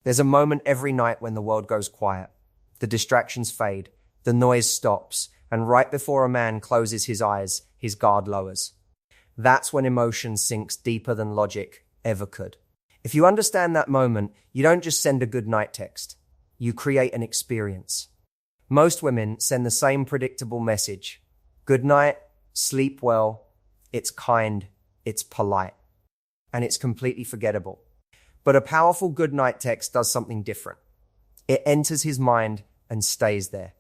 There's a moment every night when the world goes quiet, the distractions fade, the noise stops, and right before a man closes his eyes, his guard lowers. That's when emotion sinks deeper than logic ever could. If you understand that moment, you don't just send a good night text. You create an experience. Most women send the same predictable message. Good night, sleep well, it's kind, it's polite, and it's completely forgettable. But a powerful good night text does something different. It enters his mind and stays there.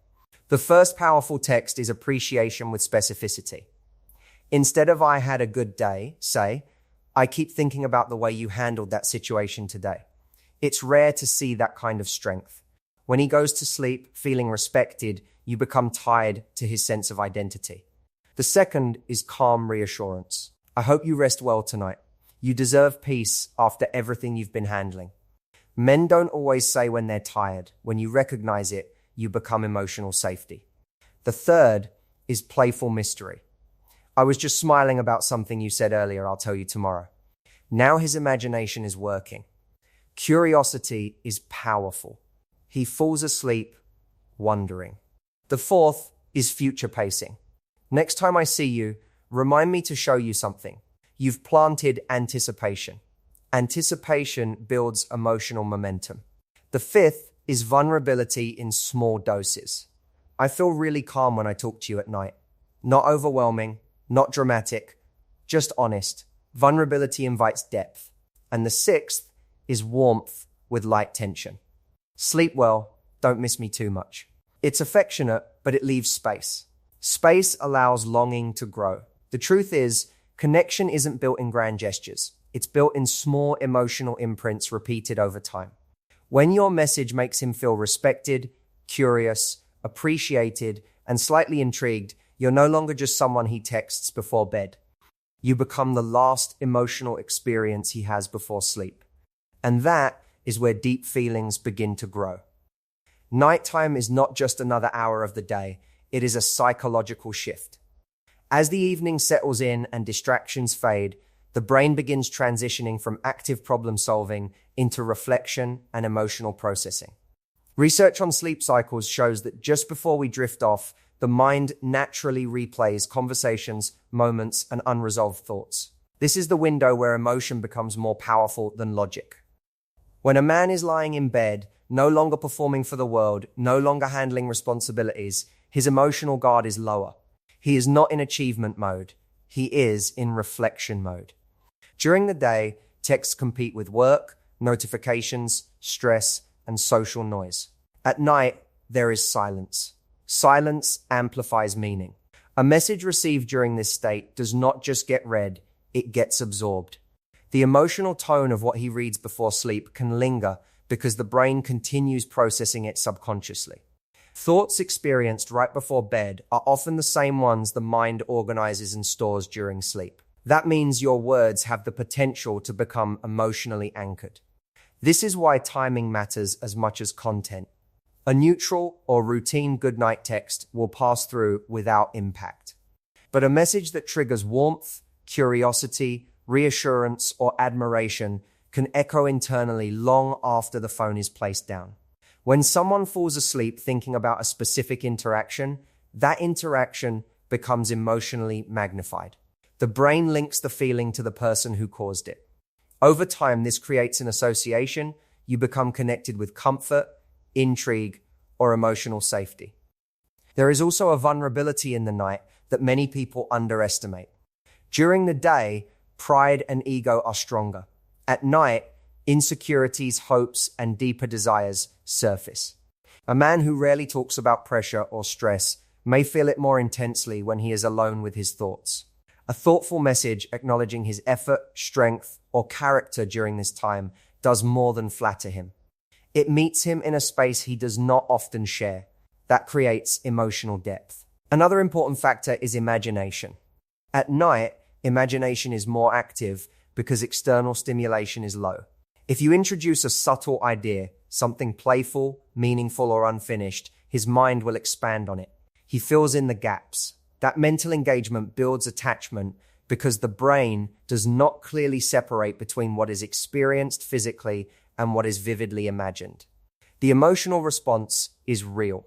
The first powerful text is appreciation with specificity. Instead of "I had a good day," say, "I keep thinking about the way you handled that situation today." It's rare to see that kind of strength. When he goes to sleep feeling respected, you become tied to his sense of identity. The second is calm reassurance. "I hope you rest well tonight. You deserve peace after everything you've been handling." Men don't always say when they're tired. When you recognize it, you become emotional safety. The third is playful mystery. "I was just smiling about something you said earlier. I'll tell you tomorrow." Now his imagination is working. Curiosity is powerful. He falls asleep wondering. The fourth is future pacing. "Next time I see you, remind me to show you something." You've planted anticipation. Anticipation builds emotional momentum. The fifth is vulnerability in small doses. "I feel really calm when I talk to you at night. Not overwhelming, not dramatic, just honest." Vulnerability invites depth. And the sixth is warmth with light tension. "Sleep well, don't miss me too much." It's affectionate, but it leaves space. Space allows longing to grow. The truth is, connection isn't built in grand gestures. It's built in small emotional imprints repeated over time. When your message makes him feel respected, curious, appreciated, and slightly intrigued, you're no longer just someone he texts before bed. You become the last emotional experience he has before sleep. And that is where deep feelings begin to grow. Nighttime is not just another hour of the day. It is a psychological shift. As the evening settles in and distractions fade, the brain begins transitioning from active problem solving into reflection and emotional processing. Research on sleep cycles shows that just before we drift off, the mind naturally replays conversations, moments, and unresolved thoughts. This is the window where emotion becomes more powerful than logic. When a man is lying in bed, no longer performing for the world, no longer handling responsibilities, his emotional guard is lower. He is not in achievement mode. He is in reflection mode. During the day, texts compete with work, notifications, stress, and social noise. At night, there is silence. Silence amplifies meaning. A message received during this state does not just get read, it gets absorbed. The emotional tone of what he reads before sleep can linger because the brain continues processing it subconsciously. Thoughts experienced right before bed are often the same ones the mind organizes and stores during sleep. That means your words have the potential to become emotionally anchored. This is why timing matters as much as content. A neutral or routine goodnight text will pass through without impact. But a message that triggers warmth, curiosity, reassurance, or admiration can echo internally long after the phone is placed down. When someone falls asleep thinking about a specific interaction, that interaction becomes emotionally magnified. The brain links the feeling to the person who caused it. Over time, this creates an association. You become connected with comfort, intrigue, or emotional safety. There is also a vulnerability in the night that many people underestimate. During the day, pride and ego are stronger. At night, insecurities, hopes, and deeper desires surface. A man who rarely talks about pressure or stress may feel it more intensely when he is alone with his thoughts. A thoughtful message acknowledging his effort, strength, or character during this time does more than flatter him. It meets him in a space he does not often share. That creates emotional depth. Another important factor is imagination. At night, imagination is more active because external stimulation is low. If you introduce a subtle idea, something playful, meaningful, or unfinished, his mind will expand on it. He fills in the gaps. That mental engagement builds attachment because the brain does not clearly separate between what is experienced physically and what is vividly imagined. The emotional response is real.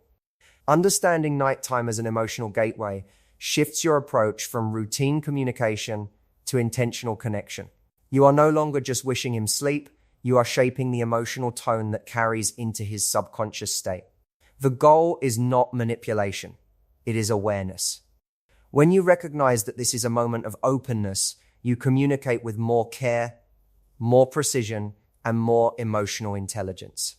Understanding nighttime as an emotional gateway shifts your approach from routine communication to intentional connection. You are no longer just wishing him sleep, you are shaping the emotional tone that carries into his subconscious state. The goal is not manipulation, it is awareness. When you recognize that this is a moment of openness, you communicate with more care, more precision, and more emotional intelligence.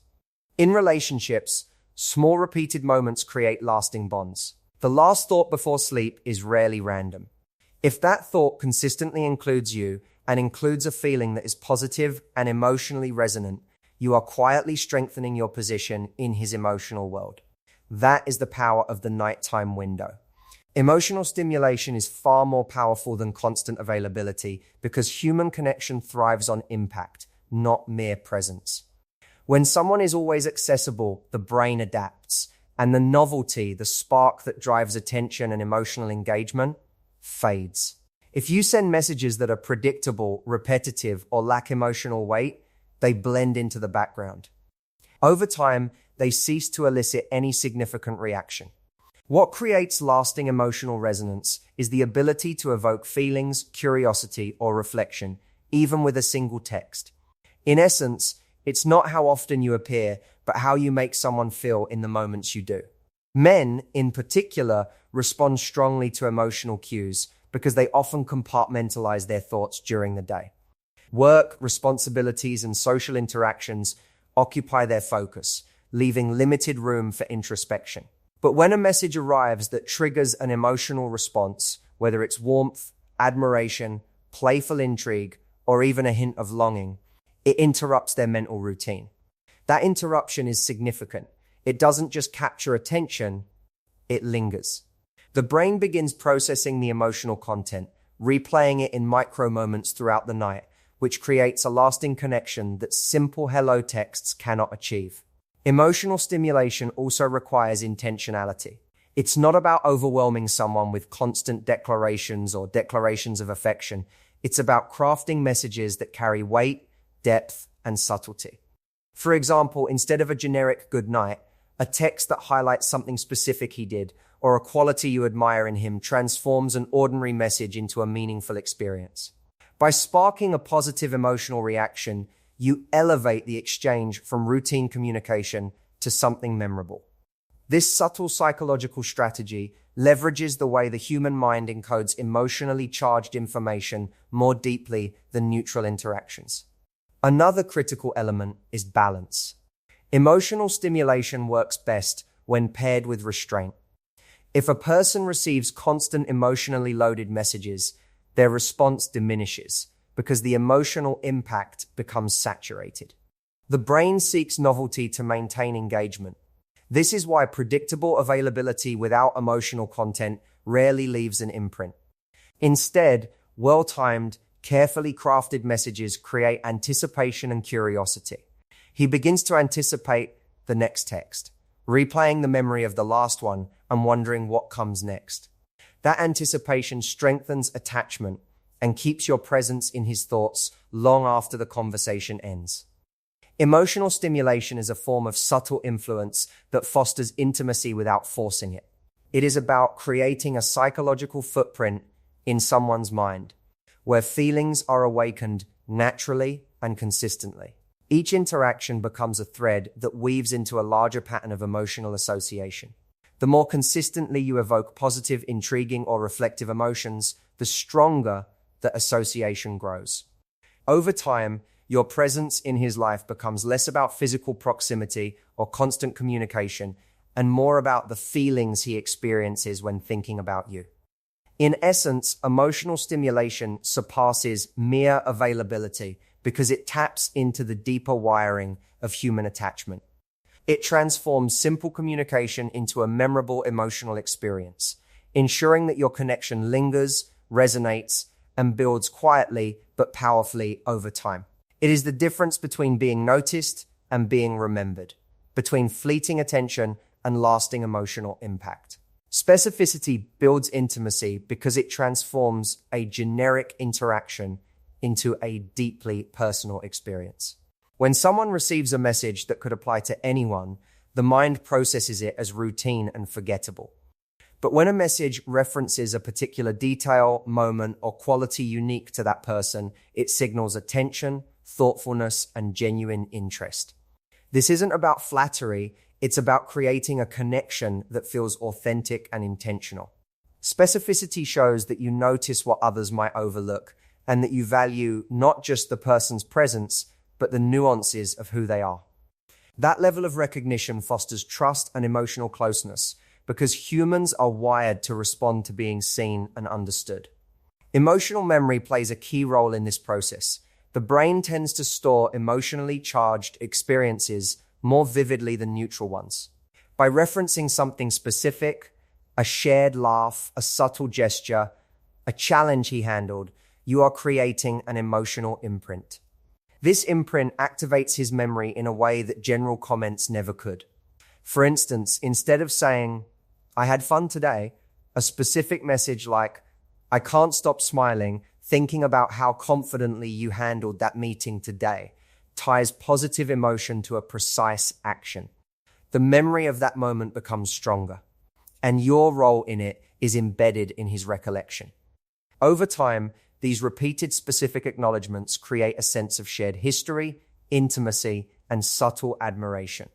In relationships, small repeated moments create lasting bonds. The last thought before sleep is rarely random. If that thought consistently includes you and includes a feeling that is positive and emotionally resonant, you are quietly strengthening your position in his emotional world. That is the power of the nighttime window. Emotional stimulation is far more powerful than constant availability because human connection thrives on impact, not mere presence. When someone is always accessible, the brain adapts, and the novelty, the spark that drives attention and emotional engagement, fades. If you send messages that are predictable, repetitive, or lack emotional weight, they blend into the background. Over time, they cease to elicit any significant reaction. What creates lasting emotional resonance is the ability to evoke feelings, curiosity, or reflection, even with a single text. In essence, it's not how often you appear, but how you make someone feel in the moments you do. Men, in particular, respond strongly to emotional cues because they often compartmentalize their thoughts during the day. Work, responsibilities, and social interactions occupy their focus, leaving limited room for introspection. But when a message arrives that triggers an emotional response, whether it's warmth, admiration, playful intrigue, or even a hint of longing, it interrupts their mental routine. That interruption is significant. It doesn't just capture attention, it lingers. The brain begins processing the emotional content, replaying it in micro moments throughout the night, which creates a lasting connection that simple hello texts cannot achieve. Emotional stimulation also requires intentionality. It's not about overwhelming someone with constant declarations or declarations of affection. It's about crafting messages that carry weight, depth, and subtlety. For example, instead of a generic good night, a text that highlights something specific he did or a quality you admire in him transforms an ordinary message into a meaningful experience. By sparking a positive emotional reaction, you elevate the exchange from routine communication to something memorable. This subtle psychological strategy leverages the way the human mind encodes emotionally charged information more deeply than neutral interactions. Another critical element is balance. Emotional stimulation works best when paired with restraint. If a person receives constant emotionally loaded messages, their response diminishes because the emotional impact becomes saturated. The brain seeks novelty to maintain engagement. This is why predictable availability without emotional content rarely leaves an imprint. Instead, well-timed, carefully crafted messages create anticipation and curiosity. He begins to anticipate the next text, replaying the memory of the last one and wondering what comes next. That anticipation strengthens attachment and keeps your presence in his thoughts long after the conversation ends. Emotional stimulation is a form of subtle influence that fosters intimacy without forcing it. It is about creating a psychological footprint in someone's mind, where feelings are awakened naturally and consistently. Each interaction becomes a thread that weaves into a larger pattern of emotional association. The more consistently you evoke positive, intriguing, or reflective emotions, the stronger the association grows. Over time, your presence in his life becomes less about physical proximity or constant communication and more about the feelings he experiences when thinking about you. In essence, emotional stimulation surpasses mere availability because it taps into the deeper wiring of human attachment. It transforms simple communication into a memorable emotional experience, ensuring that your connection lingers, resonates, and builds quietly but powerfully over time. It is the difference between being noticed and being remembered, between fleeting attention and lasting emotional impact. Specificity builds intimacy because it transforms a generic interaction into a deeply personal experience. When someone receives a message that could apply to anyone, the mind processes it as routine and forgettable. But when a message references a particular detail, moment, or quality unique to that person, it signals attention, thoughtfulness, and genuine interest. This isn't about flattery, it's about creating a connection that feels authentic and intentional. Specificity shows that you notice what others might overlook and that you value not just the person's presence, but the nuances of who they are. That level of recognition fosters trust and emotional closeness because humans are wired to respond to being seen and understood. Emotional memory plays a key role in this process. The brain tends to store emotionally charged experiences more vividly than neutral ones. By referencing something specific, a shared laugh, a subtle gesture, a challenge he handled, you are creating an emotional imprint. This imprint activates his memory in a way that general comments never could. For instance, instead of saying, "I had fun today," a specific message like, "I can't stop smiling, thinking about how confidently you handled that meeting today," ties positive emotion to a precise action. The memory of that moment becomes stronger, and your role in it is embedded in his recollection. Over time, these repeated specific acknowledgements create a sense of shared history, intimacy, and subtle admiration.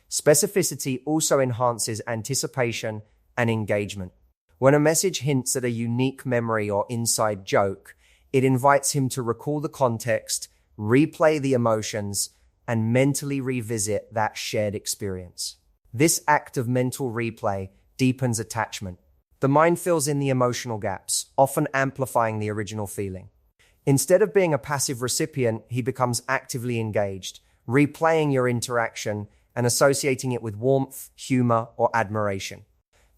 Specificity also enhances anticipation and engagement. When a message hints at a unique memory or inside joke, it invites him to recall the context, replay the emotions, and mentally revisit that shared experience. This act of mental replay deepens attachment. The mind fills in the emotional gaps, often amplifying the original feeling. Instead of being a passive recipient, he becomes actively engaged, replaying your interaction and associating it with warmth, humor, or admiration.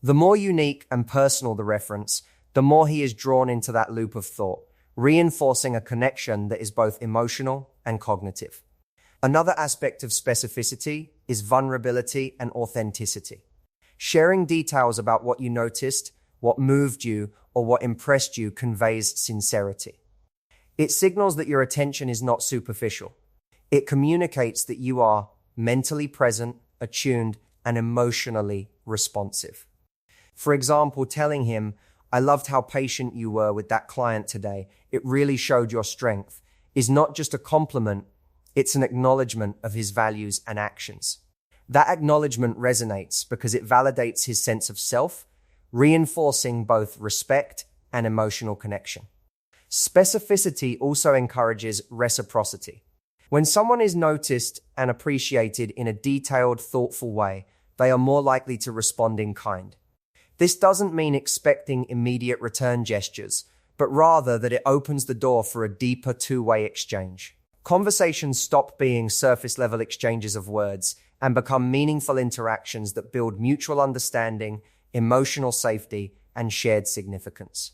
The more unique and personal the reference, the more he is drawn into that loop of thought, reinforcing a connection that is both emotional and cognitive. Another aspect of specificity is vulnerability and authenticity. Sharing details about what you noticed, what moved you, or what impressed you conveys sincerity. It signals that your attention is not superficial. It communicates that you are mentally present, attuned, and emotionally responsive. For example, telling him, "I loved how patient you were with that client today. It really showed your strength," is not just a compliment, it's an acknowledgement of his values and actions. That acknowledgement resonates because it validates his sense of self, reinforcing both respect and emotional connection. Specificity also encourages reciprocity. When someone is noticed and appreciated in a detailed, thoughtful way, they are more likely to respond in kind. This doesn't mean expecting immediate return gestures, but rather that it opens the door for a deeper two-way exchange. Conversations stop being surface-level exchanges of words and become meaningful interactions that build mutual understanding, emotional safety, and shared significance.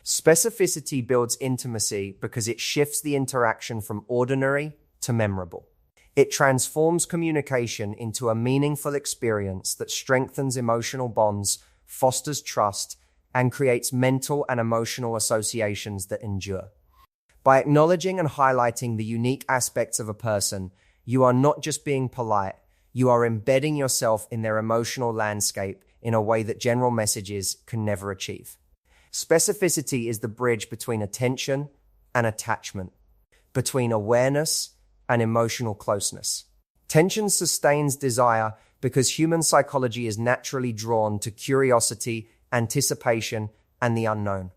Specificity builds intimacy because it shifts the interaction from ordinary to memorable. It transforms communication into a meaningful experience that strengthens emotional bonds, fosters trust, and creates mental and emotional associations that endure. By acknowledging and highlighting the unique aspects of a person, you are not just being polite, you are embedding yourself in their emotional landscape in a way that general messages can never achieve. Specificity is the bridge between attention and attachment, between awareness and emotional closeness. Tension sustains desire because human psychology is naturally drawn to curiosity, anticipation, and the unknown.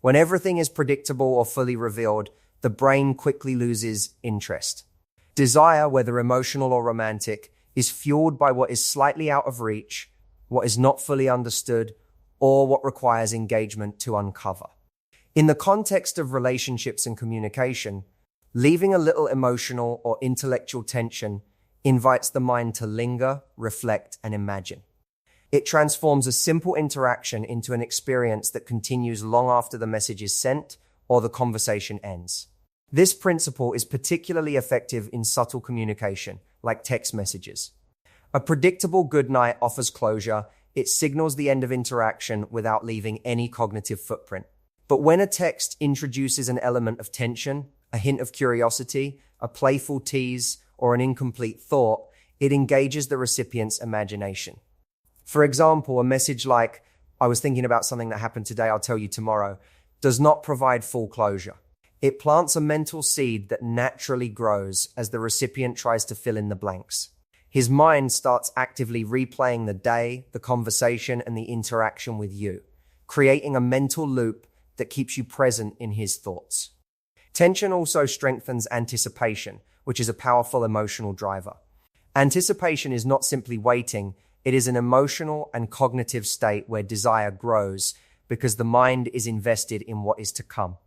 When everything is predictable or fully revealed, the brain quickly loses interest. Desire, whether emotional or romantic, is fueled by what is slightly out of reach, what is not fully understood, or what requires engagement to uncover. In the context of relationships and communication, leaving a little emotional or intellectual tension invites the mind to linger, reflect, and imagine. It transforms a simple interaction into an experience that continues long after the message is sent or the conversation ends. This principle is particularly effective in subtle communication, like text messages. A predictable goodnight offers closure. It signals the end of interaction without leaving any cognitive footprint. But when a text introduces an element of tension, a hint of curiosity, a playful tease, or an incomplete thought, it engages the recipient's imagination. For example, a message like, "I was thinking about something that happened today, I'll tell you tomorrow," does not provide full closure. It plants a mental seed that naturally grows as the recipient tries to fill in the blanks. His mind starts actively replaying the day, the conversation, and the interaction with you, creating a mental loop that keeps you present in his thoughts. Tension also strengthens anticipation, which is a powerful emotional driver. Anticipation is not simply waiting, it is an emotional and cognitive state where desire grows because the mind is invested in what is to come.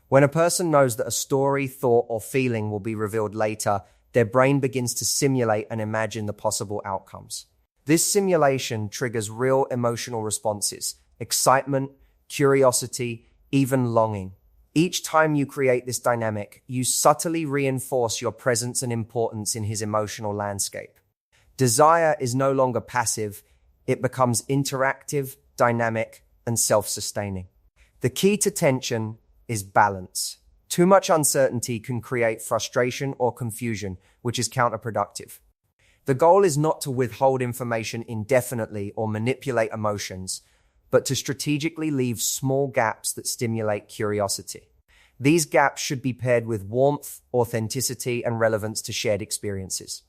When a person knows that a story, thought, or feeling will be revealed later, their brain begins to simulate and imagine the possible outcomes. This simulation triggers real emotional responses: excitement, curiosity, even longing. Each time you create this dynamic, you subtly reinforce your presence and importance in his emotional landscape. Desire is no longer passive, it becomes interactive, dynamic, and self-sustaining. The key to tension is balance. Too much uncertainty can create frustration or confusion, which is counterproductive. The goal is not to withhold information indefinitely or manipulate emotions, but to strategically leave small gaps that stimulate curiosity. These gaps should be paired with warmth, authenticity, and relevance to shared experiences.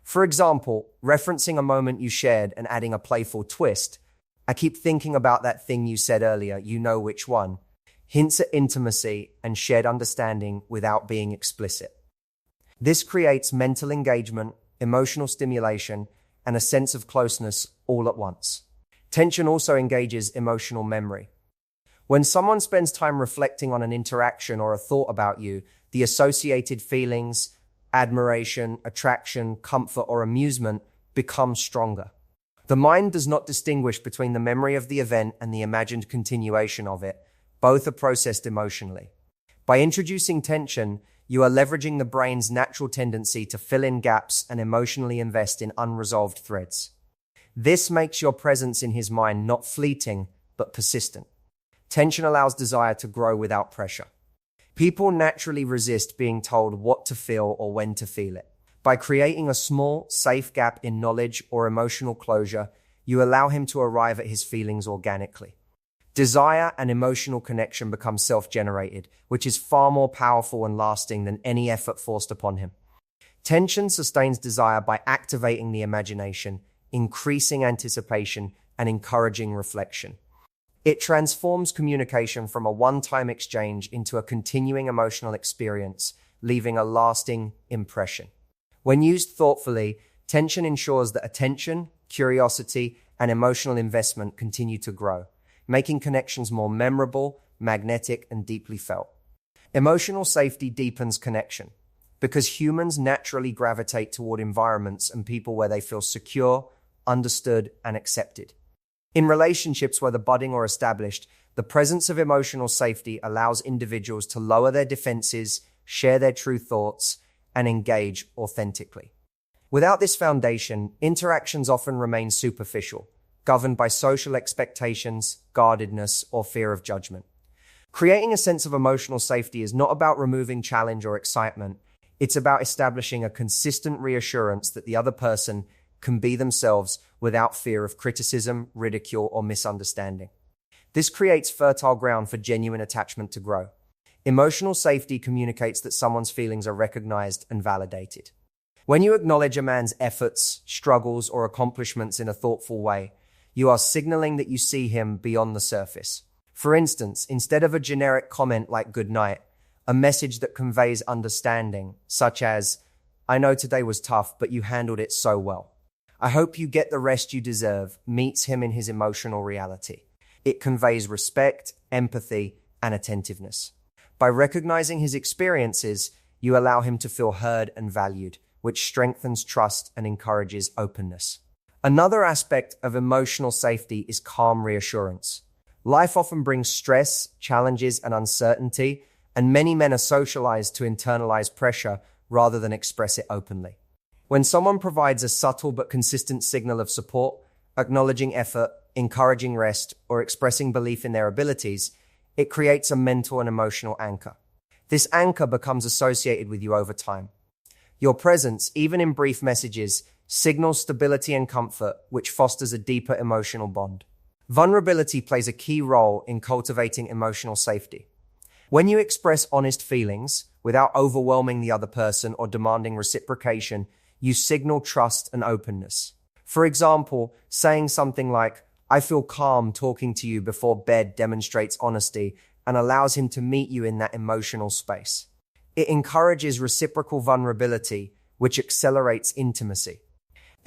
For example, referencing a moment you shared and adding a playful twist, "I keep thinking about that thing you said earlier, you know which one," hints at intimacy and shared understanding without being explicit. This creates mental engagement, emotional stimulation, and a sense of closeness all at once. Tension also engages emotional memory. When someone spends time reflecting on an interaction or a thought about you, the associated feelings, admiration, attraction, comfort, or amusement become stronger. The mind does not distinguish between the memory of the event and the imagined continuation of it. Both are processed emotionally. By introducing tension, you are leveraging the brain's natural tendency to fill in gaps and emotionally invest in unresolved threads. This makes your presence in his mind not fleeting, but persistent. Tension allows desire to grow without pressure. People naturally resist being told what to feel or when to feel it. By creating a small, safe gap in knowledge or emotional closure, you allow him to arrive at his feelings organically. Desire and emotional connection become self-generated, which is far more powerful and lasting than any effort forced upon him. Tension sustains desire by activating the imagination, increasing anticipation, and encouraging reflection. It transforms communication from a one-time exchange into a continuing emotional experience, leaving a lasting impression. When used thoughtfully, tension ensures that attention, curiosity, and emotional investment continue to grow, making connections more memorable, magnetic, and deeply felt. Emotional safety deepens connection because humans naturally gravitate toward environments and people where they feel secure, understood, and accepted. In relationships, whether budding or established, the presence of emotional safety allows individuals to lower their defenses, share their true thoughts, and engage authentically. Without this foundation, interactions often remain superficial, governed by social expectations, guardedness, or fear of judgment. Creating a sense of emotional safety is not about removing challenge or excitement. It's about establishing a consistent reassurance that the other person can be themselves without fear of criticism, ridicule, or misunderstanding. This creates fertile ground for genuine attachment to grow. Emotional safety communicates that someone's feelings are recognized and validated. When you acknowledge a man's efforts, struggles, or accomplishments in a thoughtful way, you are signaling that you see him beyond the surface. For instance, instead of a generic comment like "good night," a message that conveys understanding, such as, "I know today was tough, but you handled it so well. I hope you get the rest you deserve," meets him in his emotional reality. It conveys respect, empathy, and attentiveness. By recognizing his experiences, you allow him to feel heard and valued, which strengthens trust and encourages openness. Another aspect of emotional safety is calm reassurance. Life often brings stress, challenges, and uncertainty, and many men are socialized to internalize pressure rather than express it openly. When someone provides a subtle but consistent signal of support, acknowledging effort, encouraging rest, or expressing belief in their abilities, it creates a mental and emotional anchor. This anchor becomes associated with you over time. Your presence, even in brief messages, signals stability and comfort, which fosters a deeper emotional bond. Vulnerability plays a key role in cultivating emotional safety. When you express honest feelings without overwhelming the other person or demanding reciprocation, you signal trust and openness. For example, saying something like, "I feel calm talking to you before bed," demonstrates honesty and allows him to meet you in that emotional space. It encourages reciprocal vulnerability, which accelerates intimacy.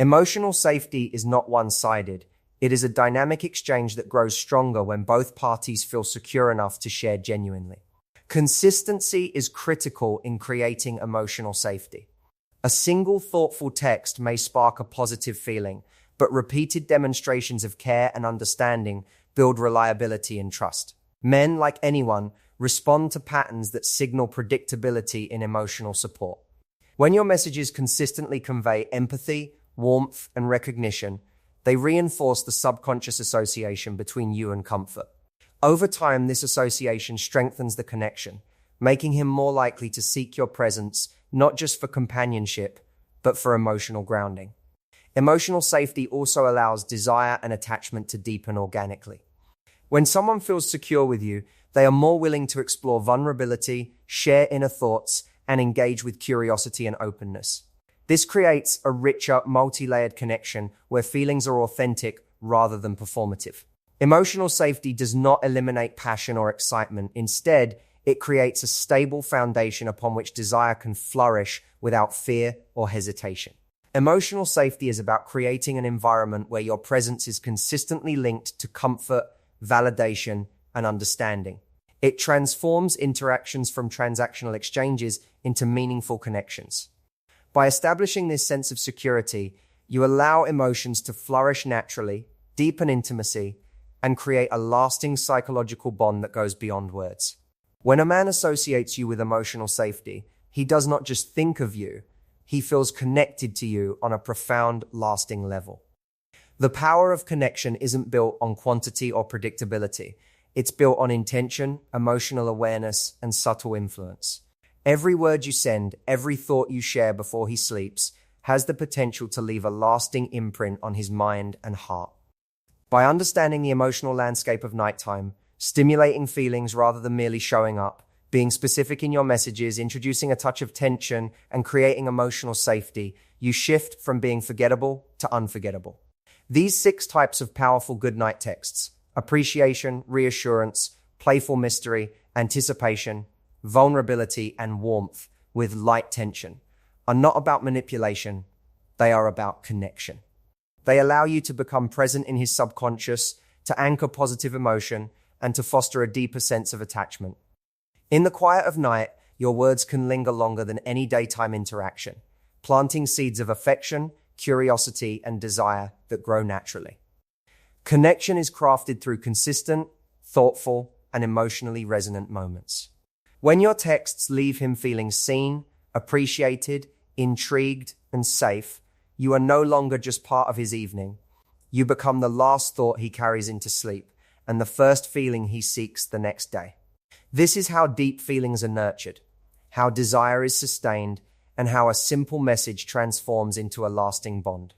Emotional safety is not one-sided. It is a dynamic exchange that grows stronger when both parties feel secure enough to share genuinely. Consistency is critical in creating emotional safety. A single thoughtful text may spark a positive feeling, but repeated demonstrations of care and understanding build reliability and trust. Men, like anyone, respond to patterns that signal predictability in emotional support. When your messages consistently convey empathy, warmth, and recognition, they reinforce the subconscious association between you and comfort. Over time, this association strengthens the connection, making him more likely to seek your presence, not just for companionship, but for emotional grounding. Emotional safety also allows desire and attachment to deepen organically. When someone feels secure with you, they are more willing to explore vulnerability, share inner thoughts, and engage with curiosity and openness. This creates a richer, multi-layered connection where feelings are authentic rather than performative. Emotional safety does not eliminate passion or excitement. Instead, it creates a stable foundation upon which desire can flourish without fear or hesitation. Emotional safety is about creating an environment where your presence is consistently linked to comfort, validation, and understanding. It transforms interactions from transactional exchanges into meaningful connections. By establishing this sense of security, you allow emotions to flourish naturally, deepen intimacy, and create a lasting psychological bond that goes beyond words. When a man associates you with emotional safety, he does not just think of you, he feels connected to you on a profound, lasting level. The power of connection isn't built on quantity or predictability. It's built on intention, emotional awareness, and subtle influence. Every word you send, every thought you share before he sleeps, has the potential to leave a lasting imprint on his mind and heart. By understanding the emotional landscape of nighttime, stimulating feelings rather than merely showing up, being specific in your messages, introducing a touch of tension, and creating emotional safety, you shift from being forgettable to unforgettable. These 6 types of powerful goodnight texts, appreciation, reassurance, playful mystery, anticipation, vulnerability, and warmth with light tension, are not about manipulation, they are about connection. They allow you to become present in his subconscious, to anchor positive emotion, and to foster a deeper sense of attachment. In the quiet of night, your words can linger longer than any daytime interaction, planting seeds of affection, curiosity, and desire that grow naturally. Connection is crafted through consistent, thoughtful, and emotionally resonant moments. When your texts leave him feeling seen, appreciated, intrigued, and safe, you are no longer just part of his evening. You become the last thought he carries into sleep and the first feeling he seeks the next day. This is how deep feelings are nurtured, how desire is sustained, and how a simple message transforms into a lasting bond.